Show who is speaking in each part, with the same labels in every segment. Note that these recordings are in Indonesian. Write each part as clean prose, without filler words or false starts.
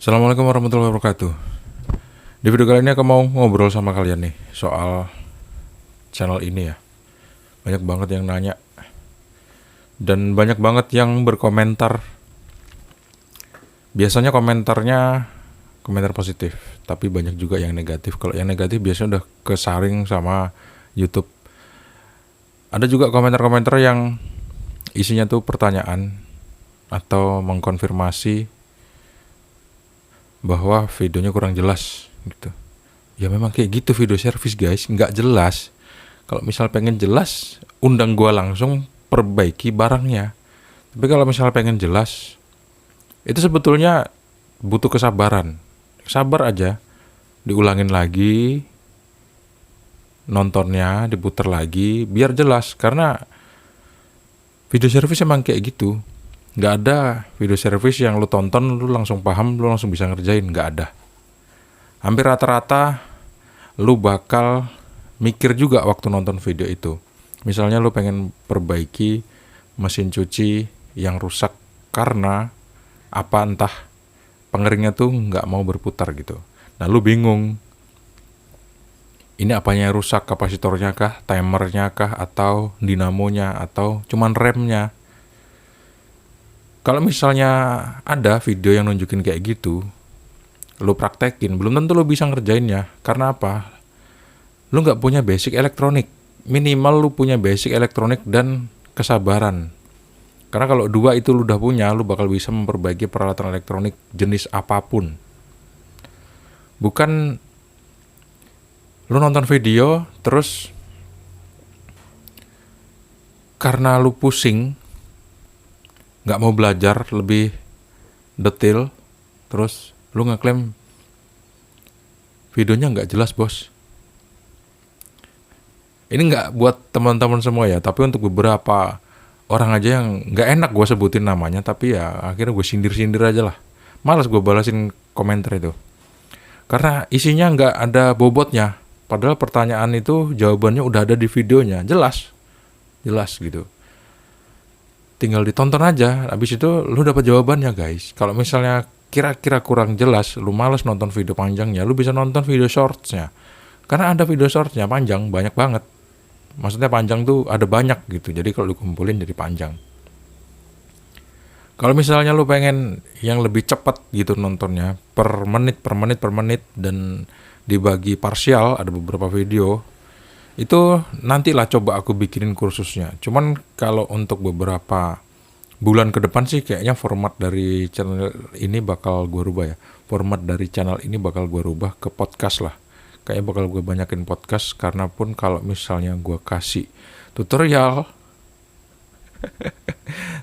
Speaker 1: Assalamualaikum warahmatullahi wabarakatuh. Di video kali ini aku mau ngobrol sama kalian nih soal channel ini ya. Banyak banget yang nanya dan banyak banget yang berkomentar. Biasanya komentarnya komentar positif, tapi banyak juga yang negatif. Kalau yang negatif biasanya udah kesaring sama YouTube. Ada juga komentar-komentar yang isinya tuh pertanyaan atau mengkonfirmasi bahwa videonya kurang jelas gitu. Ya memang kayak gitu video service guys, nggak jelas. Kalau misal pengen jelas, undang gua langsung perbaiki barangnya. Tapi kalau misal pengen jelas, itu sebetulnya butuh kesabaran. Sabar aja, diulangin lagi, nontonnya, diputar lagi, biar jelas. Karena video service emang kayak gitu. Nggak ada video service yang lu tonton, lu langsung paham, lu langsung bisa ngerjain. Nggak ada. Hampir rata-rata lu bakal mikir juga waktu nonton video itu. Misalnya lu pengen perbaiki mesin cuci yang rusak karena apa entah pengeringnya tuh nggak mau berputar gitu. Nah lu bingung. Ini apanya yang rusak, kapasitornya kah, timernya kah, atau dinamonya, atau cuman remnya. Kalau misalnya ada video yang nunjukin kayak gitu, lu praktekin, belum tentu lu bisa ngerjainnya. Karena apa? Lu nggak punya basic elektronik. Minimal lu punya basic elektronik dan kesabaran. Karena kalau dua itu lu udah punya, lu bakal bisa memperbaiki peralatan elektronik jenis apapun. Bukan lu nonton video, terus karena lu pusing, nggak mau belajar lebih detail, terus lu ngeklaim videonya nggak jelas bos. Ini nggak buat teman-teman semua ya, tapi untuk beberapa orang aja yang nggak enak gue sebutin namanya, tapi ya akhirnya gue sindir-sindir aja lah. Malas gue balasin komentar itu, karena isinya nggak ada bobotnya. Padahal pertanyaan itu jawabannya udah ada di videonya, jelas gitu. Tinggal ditonton aja, habis itu lu dapat jawabannya guys. Kalau misalnya kira-kira kurang jelas, lu males nonton video panjangnya, lu bisa nonton video shortsnya. Karena ada video shortsnya panjang, banyak banget. Maksudnya panjang tuh ada banyak gitu, jadi kalau lu kumpulin jadi panjang. Kalau misalnya lu pengen yang lebih cepat gitu nontonnya, per menit, dan dibagi parsial, ada beberapa video, itu nantilah coba aku bikinin kursusnya. Cuman kalau untuk beberapa bulan ke depan sih kayaknya format dari channel ini bakal gue rubah ya. Format dari channel ini bakal gue rubah ke podcast lah. Kayaknya bakal gue banyakin podcast, karena pun kalau misalnya gue kasih tutorial,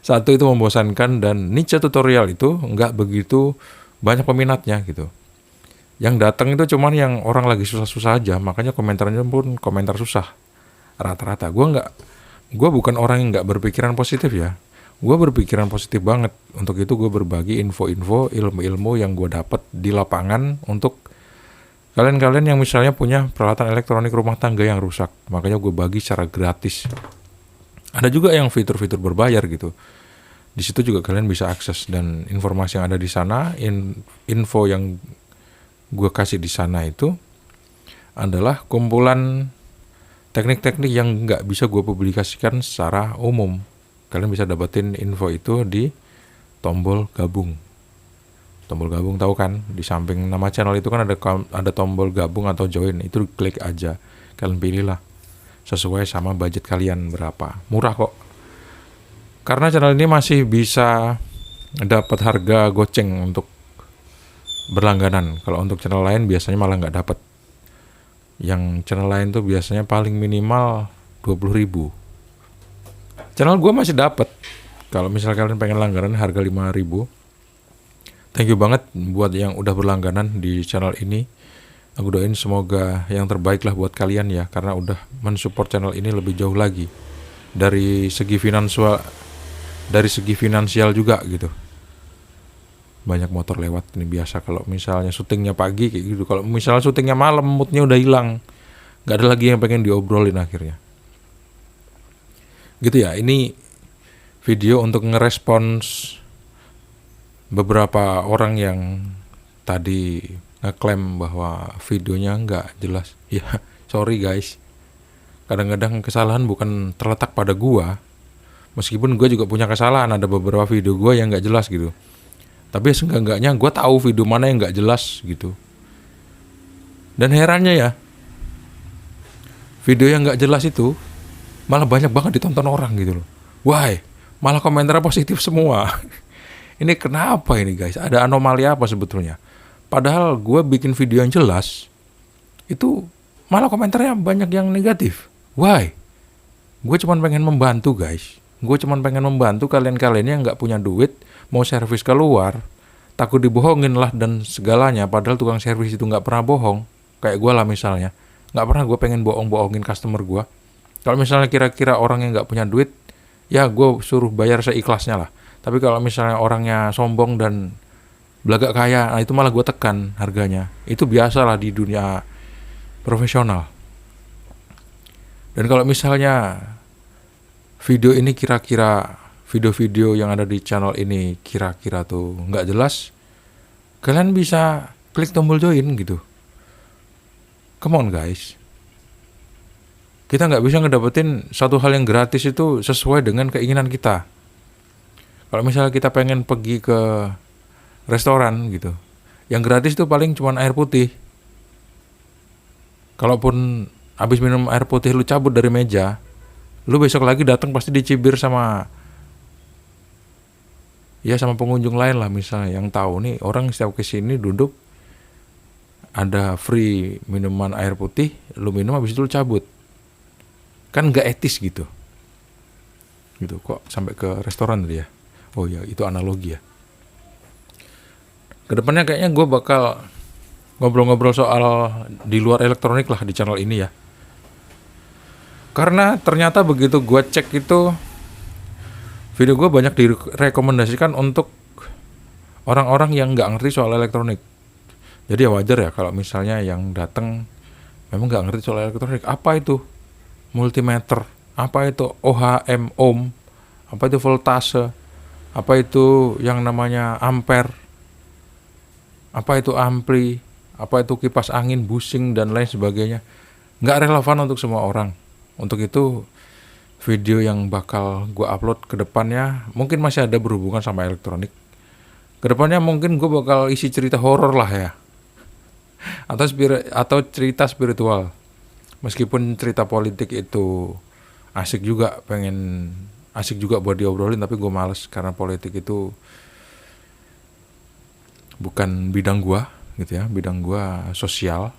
Speaker 1: satu itu membosankan, dan niche tutorial itu nggak begitu banyak peminatnya gitu. Yang datang itu cuman yang orang lagi susah-susah aja, makanya komentarnya pun komentar susah rata-rata. Gue bukan orang yang nggak berpikiran positif ya. Gue berpikiran positif banget. Untuk itu gue berbagi info-info, ilmu-ilmu yang gue dapat di lapangan untuk kalian-kalian yang misalnya punya peralatan elektronik rumah tangga yang rusak. Makanya gue bagi secara gratis. Ada juga yang fitur-fitur berbayar gitu. Di situ juga kalian bisa akses, dan informasi yang ada di sana, info yang gue kasih di sana itu adalah kumpulan teknik-teknik yang nggak bisa gue publikasikan secara umum. Kalian bisa dapetin info itu di tombol gabung. Tombol gabung tahu kan? Di samping nama channel itu kan ada tombol gabung atau join. Itu klik aja. Kalian pilihlah sesuai sama budget kalian berapa. Murah kok. Karena channel ini masih bisa dapat harga goceng untuk berlangganan. Kalau untuk channel lain biasanya malah nggak dapat. Yang channel lain tuh biasanya paling minimal 20.000. Channel gue masih dapat. Kalau misalnya kalian pengen langganan harga 5.000. Thank you banget buat yang udah berlangganan di channel ini. Aku doain semoga yang terbaik lah buat kalian ya, karena udah mensupport channel ini lebih jauh lagi. Dari segi finansial juga gitu. Banyak motor lewat, ini biasa kalau misalnya syutingnya pagi kayak gitu. Kalau misalnya syutingnya malam, moodnya udah hilang, nggak ada lagi yang pengen diobrolin akhirnya gitu ya. Ini video untuk ngerespons beberapa orang yang tadi ngeklaim bahwa videonya nggak jelas. Ya, sorry guys. Kadang-kadang kesalahan bukan terletak pada gua. Meskipun gua juga punya kesalahan, ada beberapa video gua yang nggak jelas gitu. Tapi seenggak-enggaknya gua tahu video mana yang nggak jelas gitu. Dan herannya ya, video yang nggak jelas itu malah banyak banget ditonton orang gitu loh. Why? Malah komentarnya positif semua. Ini kenapa ini guys? Ada anomali apa sebetulnya? Padahal gue bikin video yang jelas, itu malah komentarnya banyak yang negatif. Why? Gue cuma pengen membantu guys. Gue cuma pengen membantu kalian-kalian yang nggak punya duit, mau servis keluar, takut dibohongin lah dan segalanya. Padahal tukang servis itu nggak pernah bohong. Kayak gue lah misalnya. Nggak pernah gue pengen bohong-bohongin customer gue. Kalau misalnya kira-kira orang yang nggak punya duit, ya gue suruh bayar seikhlasnya lah. Tapi kalau misalnya orangnya sombong dan belagak kaya, nah itu malah gue tekan harganya. Itu biasa lah di dunia profesional. Dan kalau misalnya video ini kira-kira, video-video yang ada di channel ini kira-kira tuh nggak jelas, kalian bisa klik tombol join gitu. Come on guys. Kita nggak bisa ngedapetin satu hal yang gratis itu sesuai dengan keinginan kita. Kalau misalnya kita pengen pergi ke restoran gitu, yang gratis tuh paling cuma air putih. Kalaupun habis minum air putih lu cabut dari meja, lu besok lagi datang pasti dicibir sama pengunjung lain lah misalnya, yang tahu nih orang setiap kesini duduk ada free minuman air putih, lu minum habis itu lu cabut. Kan nggak etis gitu. Gitu kok sampai ke restoran tadi ya. Oh ya, itu analogi ya. Kedepannya kayaknya gue bakal ngobrol-ngobrol soal di luar elektronik lah di channel ini ya. Karena ternyata begitu gue cek itu, video gue banyak direkomendasikan untuk orang-orang yang nggak ngerti soal elektronik. Jadi ya wajar ya kalau misalnya yang datang memang nggak ngerti soal elektronik. Apa itu multimeter? Apa itu OHM, ohm? Apa itu voltase? Apa itu yang namanya ampere? Apa itu ampli? Apa itu kipas angin, busing, dan lain sebagainya? Nggak relevan untuk semua orang. Untuk itu, video yang bakal gue upload ke depannya mungkin masih ada berhubungan sama elektronik. Ke depannya mungkin gue bakal isi cerita horor lah ya. Atau cerita spiritual. Meskipun cerita politik itu asik juga buat diobrolin, tapi gue males karena politik itu bukan bidang gue gitu ya, bidang gue sosial.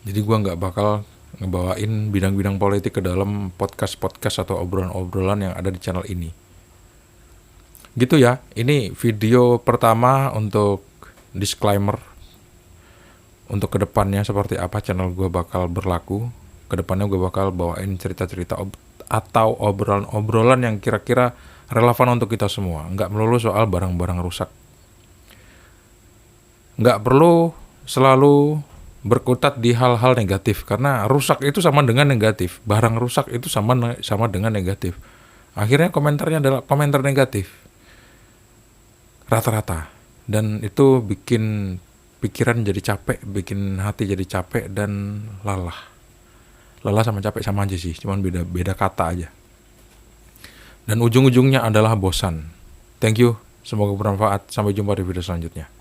Speaker 1: Jadi gue nggak bakal ngebawain bidang-bidang politik ke dalam podcast atau obrolan-obrolan yang ada di channel ini. Gitu ya, ini video pertama untuk disclaimer untuk kedepannya seperti apa channel gue bakal berlaku. Kedepannya gue bakal bawain cerita-cerita atau obrolan-obrolan yang kira-kira relevan untuk kita semua. Nggak melulu soal barang-barang rusak. Nggak perlu selalu berkutat di hal-hal negatif. Karena rusak itu sama dengan negatif. Barang rusak itu sama dengan negatif. Akhirnya komentarnya adalah komentar negatif. Rata-rata. Dan itu bikin pikiran jadi capek, bikin hati jadi capek dan lelah. Lelah sama capek sama aja sih, cuman beda kata aja. Dan ujung-ujungnya adalah bosan. Thank you, semoga bermanfaat. Sampai jumpa di video selanjutnya.